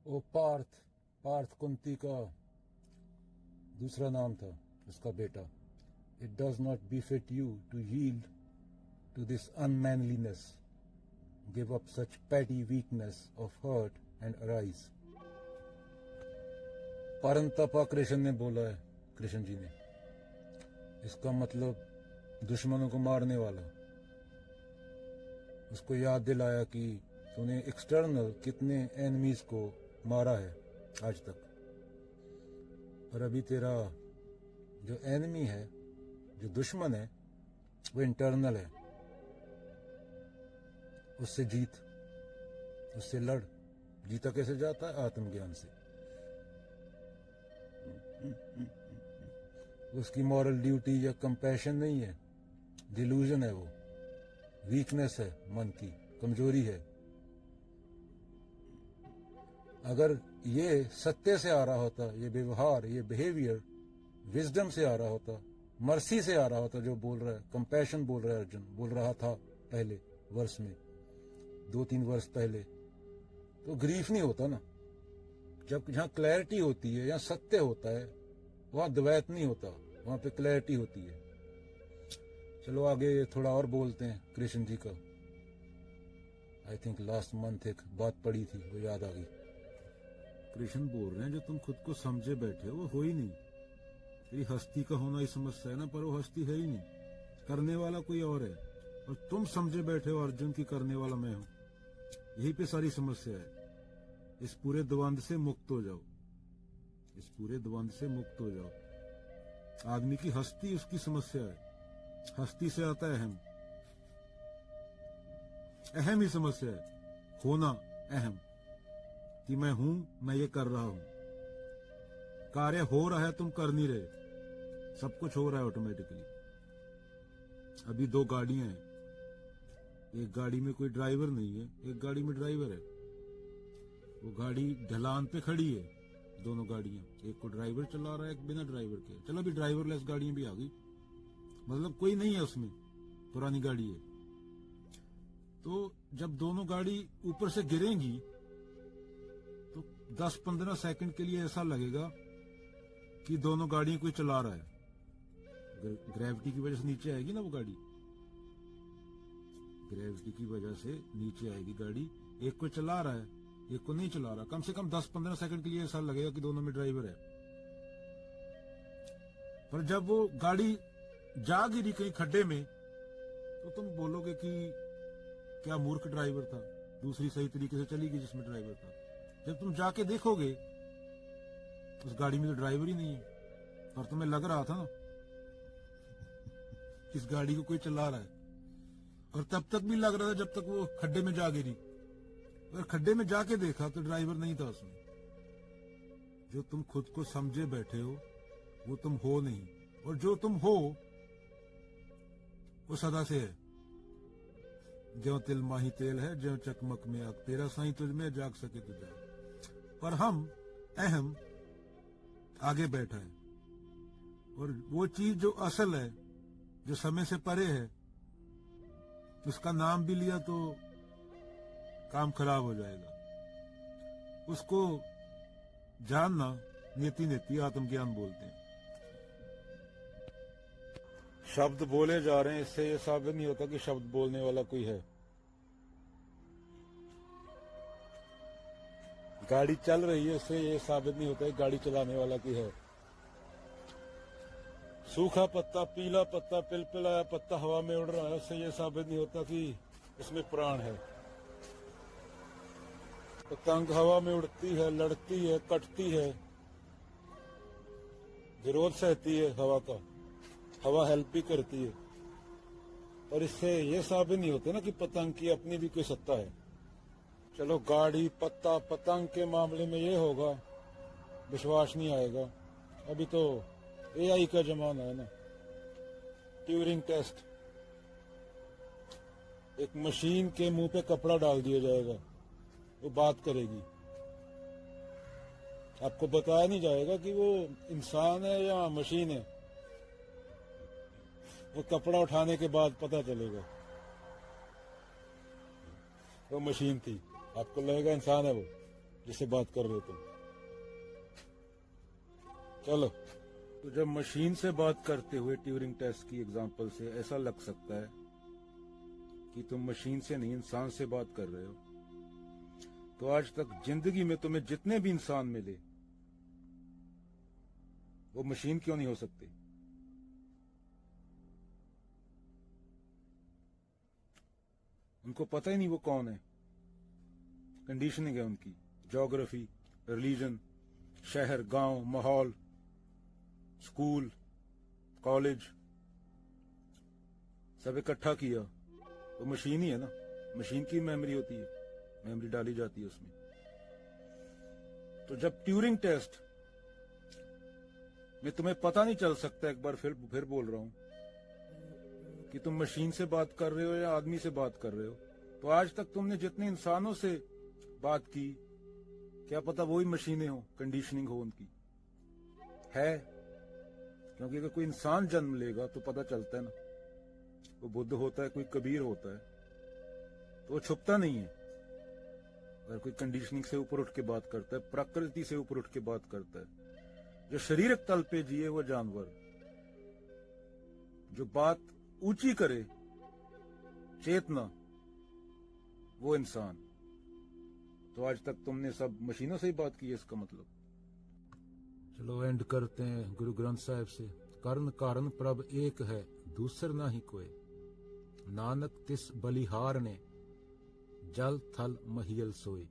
वो पार्थ पार्थ कुंती का दूसरा नाम था, उसका बेटा। It does not befit you to yield to this unmanliness, give up such petty weakness of heart and arise. Parantapa Krishna ने बोला है, कृष्ण जी ने। इसका मतलब दुश्मनों को मारने वाला। उसको याद दिलाया कि तूने एक्सटर्नल कितने एनिमीज को मारा है आज तक, और अभी तेरा जो एनिमी है, जो दुश्मन है, वो इंटरनल है। उससे जीत, उससे लड़। जीता कैसे जाता है? आत्मज्ञान से। उसकी मॉरल ड्यूटी या कंपैशन नहीं है, डिल्यूजन है वो, वीकनेस है, मन की कमजोरी है। अगर ये सत्य से आ रहा होता, ये व्यवहार, ये बिहेवियर विजडम से आ रहा होता, मर्सी से आ रहा होता, जो बोल रहा है, कंपैशन बोल रहा है अर्जुन, बोल रहा था पहले वर्ष में, 2-3 वर्ष पहले, तो ग्रीफ नहीं होता ना। जब जहां क्लैरिटी होती है, यहाँ सत्य होता है, वहां द्वैत नहीं होता, वहां पे क्लैरिटी होती है। चलो आगे थोड़ा और बोलते हैं कृष्ण जी का। आई थिंक लास्ट मंथ एक बात पड़ी थी, वो याद आ गई। कृष्ण बोल रहे हैं, जो तुम खुद को समझे बैठे हो वो हो ही नहीं। तेरी हस्ती का होना ही समस्या है ना, पर वो हस्ती है ही नहीं, करने वाला कोई और है, और तुम समझे बैठे हो अर्जुन की करने वाला मैं हूं। यही पे सारी समस्या है। इस पूरे द्वंद से मुक्त हो जाओ, इस पूरे द्वंद से मुक्त हो जाओ। आदमी की हस्ती उसकी समस्या है। हस्ती से आता है अहम, अहम ही समस्या है। होना अहम, कि मैं हूं, मैं ये कर रहा हूं। कार्य हो रहा है, तुम कर नहीं रहे। सब कुछ हो रहा है ऑटोमेटिकली। अभी 2 गाड़ियां हैं, एक गाड़ी में कोई ड्राइवर नहीं है, एक गाड़ी में ड्राइवर है। वो गाड़ी ढलान पे खड़ी है, दोनों गाड़ियां, एक को ड्राइवर चला रहा है, एक बिना ड्राइवर के। चलो अभी ड्राइवरलेस गाड़ियां भी आ गई, मतलब कोई नहीं है उसमें, पुरानी गाड़ी है। तो जब दोनों गाड़ी ऊपर से गिरेंगी तो 10-15 सेकंड के लिए ऐसा लगेगा कि दोनों गाड़ियां कोई चला रहा है। ग्रेविटी की वजह से नीचे आएगी ना वो गाड़ी, ग्रेविटी की वजह से नीचे आएगी गाड़ी। एक को चला रहा है, एक को नहीं चला रहा। कम से कम 10-15 सेकंड के लिए ऐसा लगेगा कि दोनों में ड्राइवर है। पर जब वो गाड़ी जा गिरी कहीं खड्डे में, तो तुम बोलोगे कि क्या मूर्ख ड्राइवर था, दूसरी सही तरीके से चली गई जिसमें ड्राइवर था। जब तुम जाके देखोगे उस गाड़ी में तो ड्राइवर ही नहीं है, पर तुम्हें लग रहा था ना इस गाड़ी को कोई चला रहा है। और तब तक भी लग रहा था जब तक वो खड्डे में जा गिरी। और खड्डे में जाके देखा तो ड्राइवर नहीं था उसमें। जो तुम खुद को समझे बैठे हो वो तुम हो नहीं, और जो तुम हो वो सदा से है। ज्यों तिल माही तेल है, ज्यों चकमक में आग, तेरा साईं तुझ में जाग सके तो जाग। पर हम अहम आगे बैठा है, और वो चीज जो असल है, जो समय से परे है, उसका नाम भी लिया तो काम खराब हो जाएगा। उसको जानना नेति नेति आत्मज्ञान बोलते हैं। शब्द बोले जा रहे हैं, इससे ये साबित नहीं होता कि शब्द बोलने वाला कोई है। गाड़ी चल रही है, इससे ये साबित नहीं होता कि गाड़ी चलाने वाला कोई है। सूखा पत्ता, पीला पत्ता, पिलपिलाया पत्ता हवा में उड़ रहा है, उससे ये साबित नहीं होता कि उसमें प्राण है। पतंग हवा में उड़ती है, लड़ती है, कटती है, विरोध सहती है हवा का, हवा हेल्प भी करती है। और इससे ये साबित नहीं होता ना कि पतंग की अपनी भी कोई सत्ता है। चलो गाड़ी, पत्ता, पतंग के मामले में ये होगा, विश्वास नहीं आएगा। अभी तो एआई का जमाना है ना, ट्यूरिंग टेस्ट। एक मशीन के मुंह पे कपड़ा डाल दिया जाएगा, वो बात करेगी। आपको बताया नहीं जाएगा कि वो इंसान है या मशीन है। वो कपड़ा उठाने के बाद पता चलेगा वो मशीन थी, आपको लगेगा इंसान है वो। जिससे बात कर रहे हो तुम। चलो, तो जब मशीन से बात करते हुए ट्यूरिंग टेस्ट की एग्जांपल से ऐसा लग सकता है कि तुम मशीन से नहीं इंसान से बात कर रहे हो, तो आज तक जिंदगी में तुम्हें जितने भी इंसान मिले वो मशीन क्यों नहीं हो सकते? उनको पता ही नहीं वो कौन है, कंडीशनिंग है उनकी, ज्योग्राफी, रिलीजन, शहर, गांव, माहौल, स्कूल, कॉलेज, सब इकट्ठा किया तो मशीन ही है ना। मशीन की मेमोरी होती है, मेमोरी डाली जाती है उसमें। तो जब ट्यूरिंग टेस्ट में तुम्हें पता नहीं चल सकता, एक बार फिर बोल रहा हूं, कि तुम मशीन से बात कर रहे हो या आदमी से बात कर रहे हो, तो आज तक तुमने जितने इंसानों से बात की, क्या पता वही मशीनें हो, कंडीशनिंग हो उनकी है। क्योंकि अगर कोई इंसान जन्म लेगा तो पता चलता है ना, वो बुद्ध होता है, कोई कबीर होता है, तो वो छुपता नहीं है। अगर कोई कंडीशनिंग से ऊपर उठ के बात करता है, प्रकृति से ऊपर उठ के बात करता है, जो शारीरिक तल पे जिए वो जानवर, जो बात ऊंची करे, चेतना, वो इंसान। तो आज तक तुमने सब मशीनों से ही बात की है, इसका मतलब। चलो एंड करते हैं गुरु ग्रंथ साहिब से। कर्ण कारण प्रभ एक है, दूसर ना ही कोई, नानक तिस बलिहार ने, जल थल महियल सोई।